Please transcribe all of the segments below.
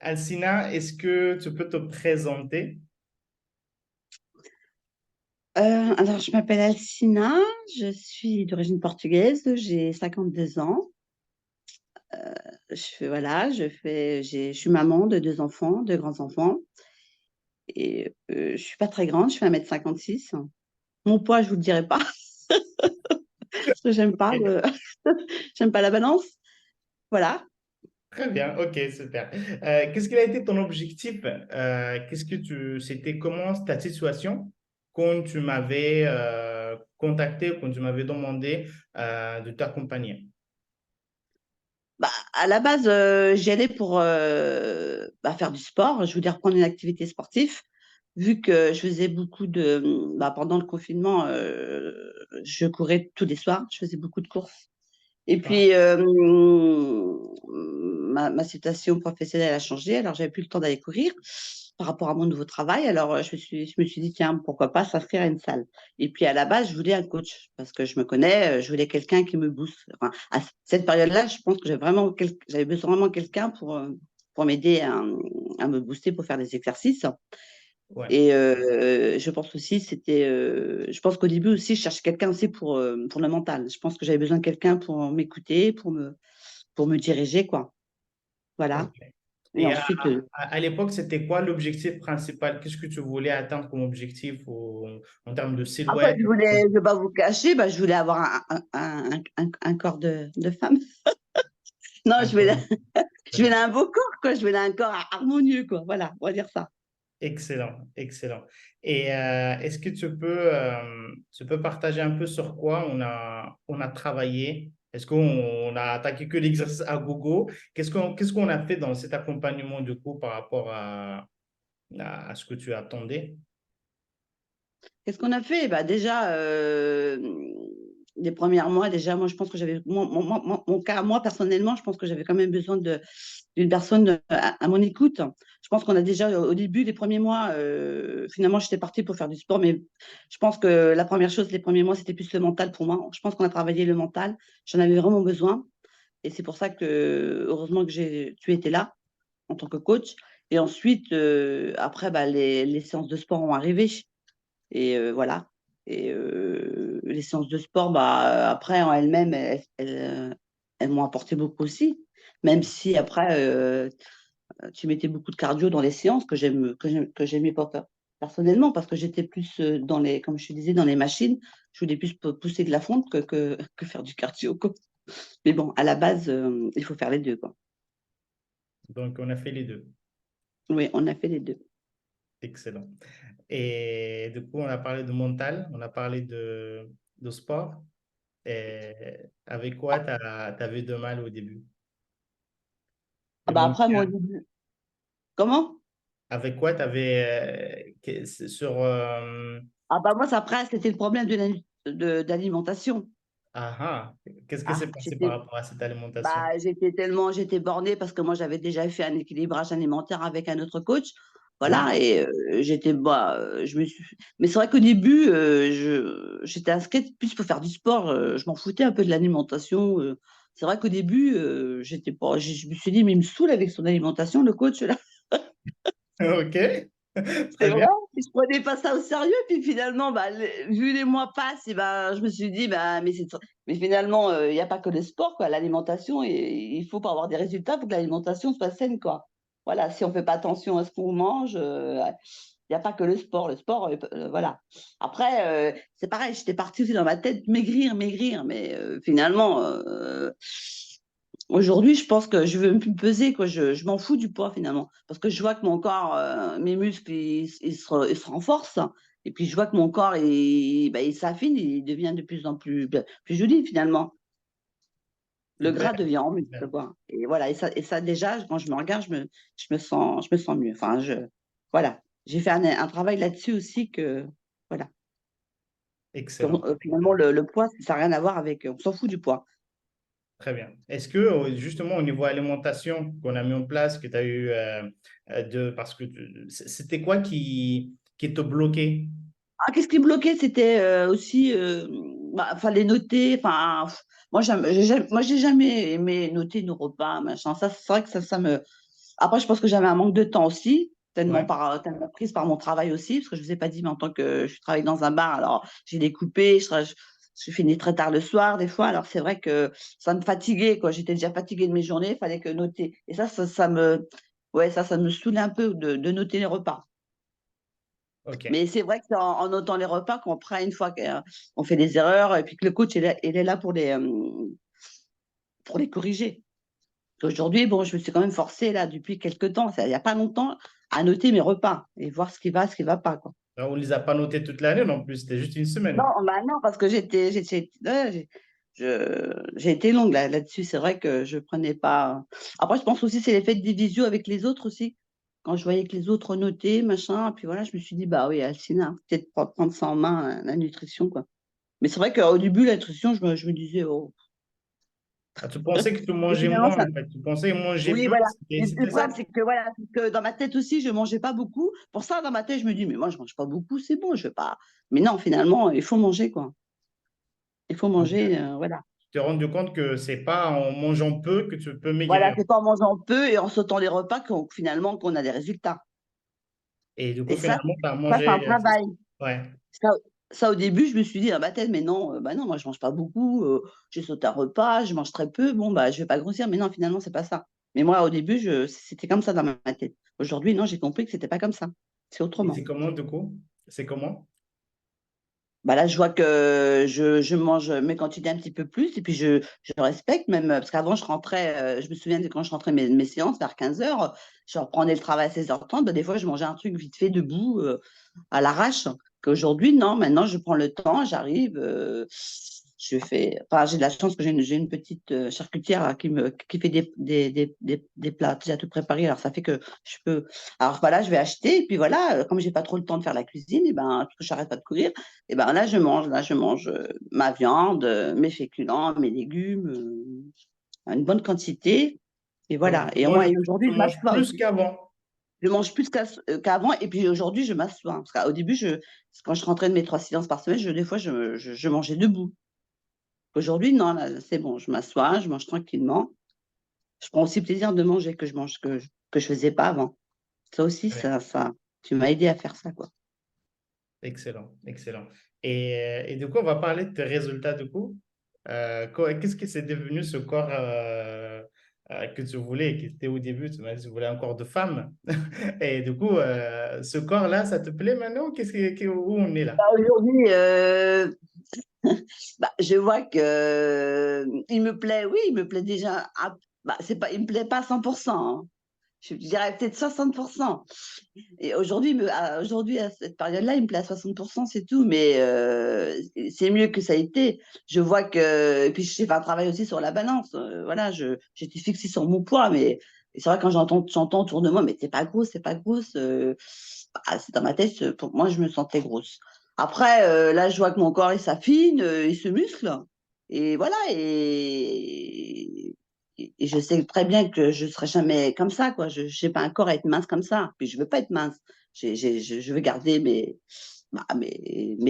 Alcina, est-ce que tu peux te présenter? Alors, je m'appelle Alcina, je suis d'origine portugaise, j'ai 52 ans. Je suis maman de deux enfants, deux grands-enfants. Et je suis pas très grande, je fais 1,56 m. Mon poids, je vous le dirai pas, parce que j'aime pas la balance. Voilà. Très bien, ok, super. Qu'est-ce qu'il a été ton objectif? C'était comment ta situation quand tu m'avais contacté, quand tu m'avais demandé de t'accompagner? Bah, à la base, j'y allais pour faire du sport, je voulais reprendre une activité sportive. Vu que je faisais pendant le confinement, je courais tous les soirs, je faisais beaucoup de courses. Et Ouais. puis, ma situation professionnelle a changé, alors j'avais plus le temps d'aller courir par rapport à mon nouveau travail. Alors, je me suis dit, tiens, pourquoi pas s'inscrire à une salle. Et puis, à la base, je voulais un coach parce que je me connais, je voulais quelqu'un qui me booste. Enfin, à cette période-là, je pense que j'avais besoin vraiment de quelqu'un pour m'aider à me booster pour faire des exercices. Ouais. Et je pense qu'au début aussi, je cherchais quelqu'un aussi pour le mental. Je pense que j'avais besoin de quelqu'un pour m'écouter, pour me diriger, quoi. Ok. Voilà. Et Et ensuite, à l'époque, c'était quoi l'objectif principal? Qu'est-ce que tu voulais atteindre comme objectif en termes de après, silhouette? je vais pas vous cacher, je voulais avoir un corps de femme. Non, je voulais un beau corps, quoi. Je voulais un corps harmonieux, quoi. Voilà, on va dire ça. Excellent, excellent. Et est-ce que tu peux partager un peu sur quoi on a travaillé? Est-ce qu'on a attaqué que l'exercice à gogo? Qu'est-ce qu'on a fait dans cet accompagnement du coup par rapport à ce que tu attendais? Qu'est-ce qu'on a fait? Bah déjà, les premiers mois, déjà, moi, je pense que mon cas, moi, personnellement, je pense que j'avais quand même besoin d'une personne à mon écoute. Je pense qu'on a déjà, au début, les premiers mois, finalement, j'étais partie pour faire du sport, mais je pense que la première chose, les premiers mois, c'était plus le mental pour moi. Je pense qu'on a travaillé le mental. J'en avais vraiment besoin. Et c'est pour ça que, heureusement que tu étais là en tant que coach. Et ensuite, après, les séances de sport ont arrivé. Et voilà. Et les séances de sport, après, en elles-mêmes, elles m'ont apporté beaucoup aussi. Même si après, tu mettais beaucoup de cardio dans les séances que j'aimais pas faire personnellement, parce que j'étais plus comme je te disais, dans les machines. Je voulais plus pousser de la fonte que faire du cardio, quoi. Mais bon, à la base, il faut faire les deux, quoi. Donc, on a fait les deux. Oui, on a fait les deux. Excellent. Et du coup, on a parlé de mental, on a parlé de sport. Et avec quoi tu avais de mal au début? Ah Le manque. après, moi, au début, comment? Avec quoi tu avais sur Ah moi, après, c'était le problème d'alimentation. ah ah, qu'est-ce que Ah, s'est passé par rapport à cette alimentation? j'étais bornée parce que moi j'avais déjà fait un équilibrage alimentaire avec un autre coach. Oui. Voilà, et mais c'est vrai qu'au début, j'étais inscrite plus pour faire du sport. Je m'en foutais un peu de l'alimentation. C'est vrai qu'au début, j'étais pas, je me suis dit, mais il me saoule avec son alimentation, le coach là. Ok, C'est très vrai, bien. je prenais pas ça au sérieux. Puis finalement, vu les mois passent, et je me suis dit, mais finalement, il n'y a pas que le sport, quoi. L'alimentation, il faut pour avoir des résultats, pour que l'alimentation soit saine, quoi. Voilà, si on fait pas attention à ce qu'on mange, il n'y a pas que le sport. Le sport, voilà. Après, c'est pareil, j'étais partie aussi dans ma tête, maigrir, maigrir, mais finalement, aujourd'hui, je pense que je veux même plus me peser, quoi. Je m'en fous du poids finalement, parce que je vois que mon corps, mes muscles, ils se renforcent, et puis je vois que mon corps, il s'affine, il devient de plus en plus joli finalement. Le Super, gras devient en super. muscle, quoi. Et voilà, et ça déjà, quand je me regarde, je me sens mieux. Enfin, voilà, j'ai fait un travail là-dessus aussi voilà. Excellent. Finalement, le poids, ça n'a rien à voir avec, on s'en fout du poids. Très bien. Est-ce que justement au niveau alimentation qu'on a mis en place, que tu as eu parce que c'était quoi qui te bloquait? Ah, qu'est-ce qui bloquait? C'était aussi, fallait noter. Enfin, moi, j'ai jamais aimé noter nos repas, machin. Ça, c'est vrai que ça me. Après, je pense que j'avais un manque de temps aussi, Ouais. tellement prise par mon travail aussi, parce que je ne vous ai pas dit, mais en tant que je travaille dans un bar, alors j'ai découpé, je finis très tard le soir des fois, alors c'est vrai que ça me fatiguait, quoi. J'étais déjà fatiguée de mes journées, il fallait que noter. Et ouais, ça me saoulait un peu de noter les repas. OK. Mais c'est vrai que c'est en notant les repas qu'on prend une fois qu'on fait des erreurs et puis que le coach il est là pour les corriger. Aujourd'hui, bon, je me suis quand même forcée là depuis quelques temps, il n'y a pas longtemps, à noter mes repas et voir ce qui va pas, quoi. Alors, on ne les a pas notés toute l'année non plus, c'était juste une Non, semaine. bah non, parce que ouais, j'ai été longue là-dessus. C'est vrai que je prenais pas. Après, je pense aussi c'est l'effet des visios avec les autres aussi. Quand je voyais que les autres notaient, machin, puis voilà, je me suis dit, bah oui, Alcina, peut-être pas prendre ça en main, la nutrition, quoi. Mais c'est vrai qu'au début, la nutrition, je me disais, oh. Ah, tu pensais que tu Et mangeais finalement, moins, ça, en fait. Tu pensais manger oui, plus, voilà. Le c'était problème, ça? c'est que, voilà, c'est que dans ma tête aussi, je mangeais pas beaucoup. Pour ça, dans ma tête, je me dis, mais moi, je mange pas beaucoup, c'est bon, je vais pas. Mais non, finalement, il faut manger, quoi. Il faut Donc, manger, voilà. tu t'es rendu compte que c'est pas en mangeant peu que tu peux Voilà, maigrir. c'est pas en mangeant peu et en sautant les repas finalement qu'on a des résultats. Et du coup, Et finalement, tu as ça c'est un mangé. travail. Ouais. Ça, ça, au début, je me suis dit, ah, bah, tête, mais non, bah non, moi, je mange pas beaucoup. J'ai sauté un repas, je mange très peu. Bon, bah, je vais pas grossir. Mais non, finalement, c'est pas ça. Mais moi, au début, c'était comme ça dans ma tête. Aujourd'hui, non, j'ai compris que c'était pas comme ça. C'est Et c'est autrement. comment, du coup? C'est comment? Bah là, je vois que je mange mes quantités un petit peu plus et puis je respecte même, parce qu'avant, je me souviens de quand je rentrais mes séances vers 15 heures, je reprenais le travail à 16h30, bah, des fois, je mangeais un truc vite fait debout, à l'arrache. Qu'aujourd'hui, non, maintenant, je prends le temps, j'arrive, enfin, j'ai de la chance que j'ai une petite charcutière là, qui fait des plats déjà tout préparés, alors ça fait que je peux. Alors voilà, je vais acheter, et puis voilà, comme j'ai pas trop le temps de faire la cuisine, et ben, parce que j'arrête pas de courir, et ben là, je mange ma viande, mes féculents, mes légumes, une bonne quantité, et Donc, voilà. Et moi, et tu aujourd'hui, je manges m'assois plus aussi. qu'avant. Je mange plus qu'avant, et puis aujourd'hui, je m'assois. Parce qu'au début, quand je rentrais de mes 3 séances par semaine, des fois, je mangeais debout. Aujourd'hui, non, là, c'est bon, je m'assois, je mange tranquillement. Je prends aussi plaisir de manger que je faisais pas avant. Ça aussi, Ouais. tu m'as aidé à faire ça, quoi. Excellent, excellent. Et du coup, on va parler de tes résultats, du coup. Qu'est-ce que c'est devenu ce corps que tu voulais, qui était au début, tu m'as dit que tu voulais un corps de femme. Et du coup, ce corps-là, ça te plaît maintenant? Où on est là? Bah, aujourd'hui, bah, je vois que il me plaît, oui, il me plaît déjà. Bah, il me plaît pas à 100%, hein. Je dirais peut-être 60%. Et aujourd'hui, à cette période-là, il me plaît à 60%, c'est tout. Mais c'est mieux que ça a été. Je vois que. Et puis, j'ai fait un travail aussi sur la balance. Voilà, j'étais fixée sur mon poids. Mais et c'est vrai, quand j'entends autour de moi, mais t'es pas grosse, t'es pas grosse. Bah, c'est dans ma tête, pour moi, je me sentais grosse. Après, là, je vois que mon corps, il s'affine, il se muscle. Et voilà. Et je sais très bien que je ne serai jamais comme ça, quoi. Je n'ai pas un corps à être mince comme ça. Puis je veux pas être mince. Je veux garder mes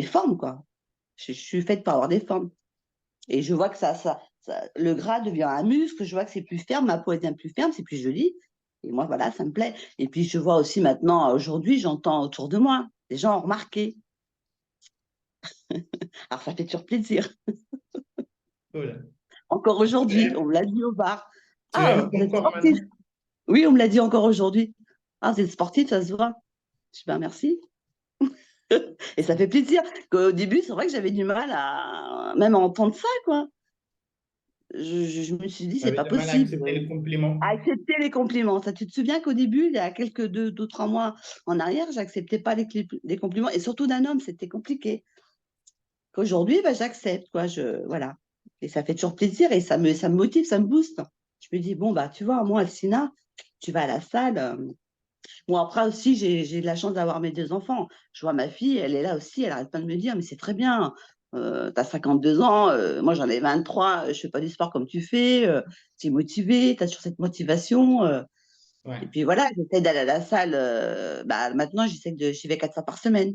formes, quoi. Je suis faite pour avoir des formes. Et je vois que le gras devient un muscle. Je vois que c'est plus ferme, ma peau devient plus ferme, c'est plus joli. Et moi, voilà, ça me plaît. Et puis je vois aussi maintenant, aujourd'hui, j'entends autour de moi, les gens ont remarqué. Alors ça fait toujours plaisir. Cool. Encore Tu aujourd'hui, on aimes, me l'a dit au bar. tu Ah, aimes vous ton êtes corps sportif. maintenant? Oui, on me l'a dit encore aujourd'hui. Ah, vous êtes sportif, ça se voit. Je dis, ben, merci. Et ça fait plaisir. Qu'au début, c'est vrai que j'avais du mal à même à entendre ça, quoi. Je me suis dit, Tu c'est avais pas du mal à possible. accepter les compliments. À accepter les compliments. Ça, tu te souviens qu'au début, il y a quelques 2 ou 3 mois en arrière, j'acceptais pas les compliments. Et surtout d'un homme, c'était compliqué. Qu'aujourd'hui, bah, j'accepte, quoi. Voilà. Et ça fait toujours plaisir et ça me motive, ça me booste. Je me dis, bon, bah, tu vois, moi, Alcina, tu vas à la salle. Bon, après aussi, j'ai de la chance d'avoir mes 2 enfants. Je vois ma fille, elle est là aussi, elle arrête pas de me dire, mais c'est très bien. Tu as 52 ans, moi j'en ai 23, je fais pas du sport comme tu fais, tu es motivé, tu as toujours cette motivation. Et Ouais, puis voilà, j'essaie d'aller à la salle. Bah, maintenant, j'y vais 4 fois par semaine.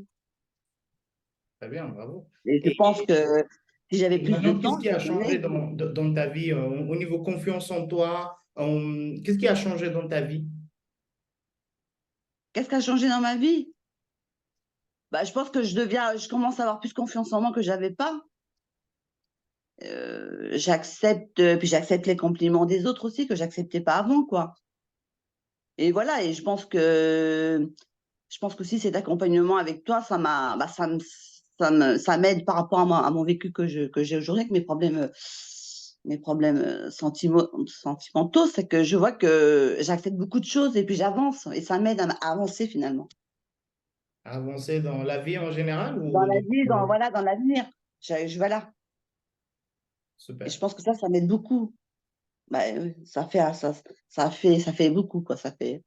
très bien, bravo. Et je pense Et, que si j'avais et plus de maintenant, qu'est-ce temps, qui je a ferais. changé dans ta vie au niveau confiance en toi? Qu'est-ce qui a changé dans ta vie? Qu'est-ce qui a changé dans ma vie? Bah, je pense que je commence à avoir plus confiance en moi que j'avais pas. Puis j'accepte les compliments des autres aussi que j'acceptais pas avant, quoi. Et voilà, et je pense que si cet accompagnement avec toi, ça m'aide par rapport à mon vécu que j'ai aujourd'hui avec mes problèmes sentimentaux, c'est que je vois que j'accepte beaucoup de choses et puis j'avance et ça m'aide à avancer finalement. Avancer dans la vie en général Dans ou la dans... vie, voilà, dans l'avenir. Voilà. Et je Super. pense que ça m'aide beaucoup. Bah, ça fait beaucoup, quoi. Ça fait.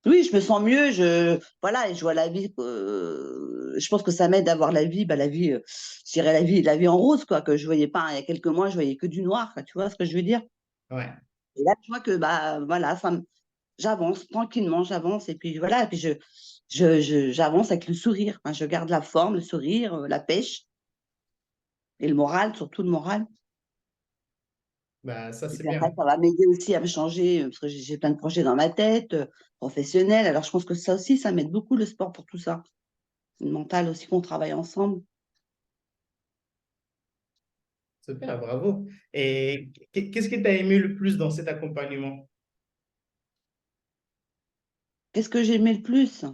Oui, je me sens mieux, voilà, et je vois la vie, je pense que ça m'aide à voir la vie, je dirais la vie en rose, quoi, que je voyais pas, il y a quelques mois, je voyais que du noir, quoi, tu vois ce que je veux dire? Ouais. Et là, je vois que, bah, voilà, j'avance tranquillement, j'avance, et puis voilà, et puis j'avance avec le sourire, hein, je garde la forme, le sourire, la pêche, et le moral, surtout le moral. Bah, ça, Et c'est puis bien. après, ça va m'aider aussi à me changer, parce que j'ai plein de projets dans ma tête, professionnels, alors je pense que ça aussi, ça m'aide beaucoup, le sport, pour tout ça. Le mental aussi, qu'on travaille ensemble. Super, bravo. Et qu'est-ce que tu as aimé le plus dans cet accompagnement? Qu'est-ce que j'aimais le plus?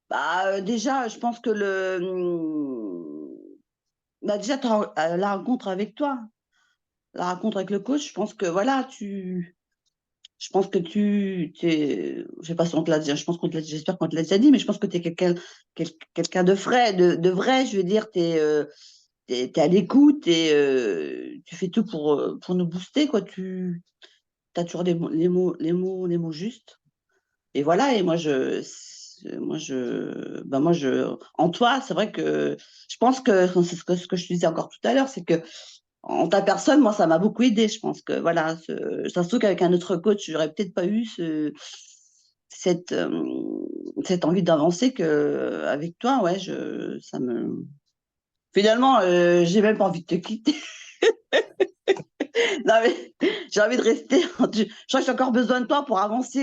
Bah, déjà, je pense que bah, déjà, la rencontre avec toi, la rencontre avec le coach, je pense que voilà, je pense que je sais pas si on te l'a dit, je pense j'espère qu'on te l'a déjà dit, mais je pense que tu es quelqu'un de vrai, de vrai, je veux dire, t'es à l'écoute et tu fais tout pour nous booster, quoi. Tu as toujours les mots justes. Et voilà, et en toi, c'est vrai que je pense que c'est ce que je te disais encore tout à l'heure, c'est que en ta personne, moi, ça m'a beaucoup aidé. Je pense que voilà, ça se trouve qu'avec un autre coach, j'aurais peut-être pas eu cette, cette envie d'avancer que avec toi, ouais, finalement, j'ai même pas envie de te quitter. Non, mais j'ai envie de rester. Je crois que j'ai encore besoin de toi pour avancer.